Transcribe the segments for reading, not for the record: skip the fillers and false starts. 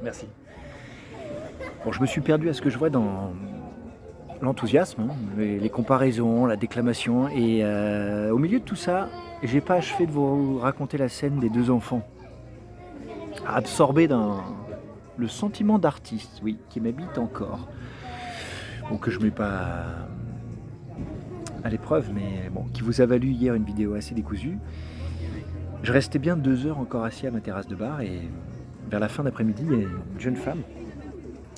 Merci. Bon, je me suis perdu à ce que je vois dans l'enthousiasme, hein, les comparaisons, la déclamation. Et au milieu de tout ça, j'ai pas achevé de vous raconter la scène des deux enfants. Absorbés dans le sentiment d'artiste, oui, qui m'habite encore. Bon, que je mets pas à l'épreuve, mais bon, qui vous a valu hier une vidéo assez décousue. Je restais bien 2 heures encore assis à ma terrasse de bar et vers la fin d'après-midi, il y a une jeune femme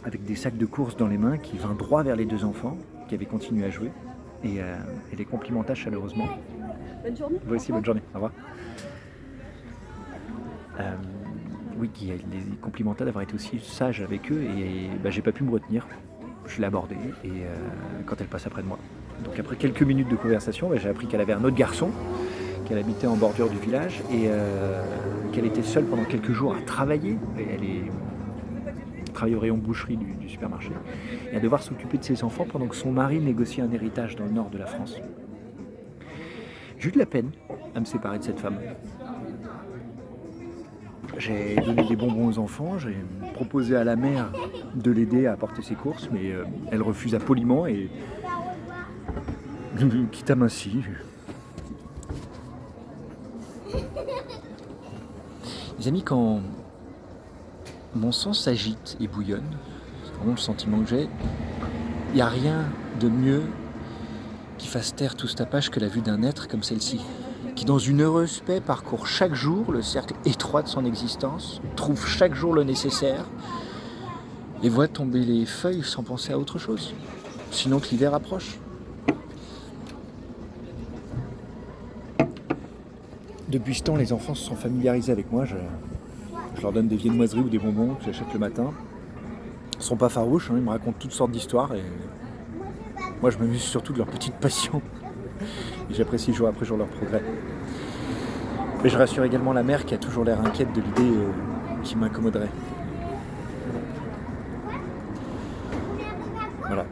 avec des sacs de courses dans les mains qui vint droit vers les deux enfants qui avaient continué à jouer et les complimenta chaleureusement. Bonne journée. Vous aussi, bonne journée. Au revoir. Oui, qui les complimenta d'avoir été aussi sage avec eux et j'ai pas pu me retenir. Je l'ai abordée et quand elle passe près de moi. Donc après quelques minutes de conversation, j'ai appris qu'elle avait un autre garçon, qu'elle habitait en bordure du village et qu'elle était seule pendant quelques jours à travailler. Et elle travaille au rayon boucherie du supermarché et à devoir s'occuper de ses enfants pendant que son mari négocie un héritage dans le nord de la France. J'ai eu de la peine à me séparer de cette femme. J'ai donné des bonbons aux enfants, j'ai proposé à la mère de l'aider à apporter ses courses, mais elle refusa poliment et quitta ainsi. Les amis, quand mon sang s'agite et bouillonne, c'est vraiment le sentiment que j'ai, il n'y a rien de mieux qui fasse taire tout ce tapage que la vue d'un être comme celle-ci, qui dans une heureuse paix parcourt chaque jour le cercle étroit de son existence, trouve chaque jour le nécessaire et voit tomber les feuilles sans penser à autre chose, sinon que l'hiver approche. Depuis ce temps, les enfants se sont familiarisés avec moi. Je leur donne des viennoiseries ou des bonbons que j'achète le matin. Ils ne sont pas farouches, hein, ils me racontent toutes sortes d'histoires et moi je m'amuse surtout de leur petite passion. Et j'apprécie jour après jour leur progrès. Mais je rassure également la mère qui a toujours l'air inquiète de l'idée qui m'incommoderait. Voilà.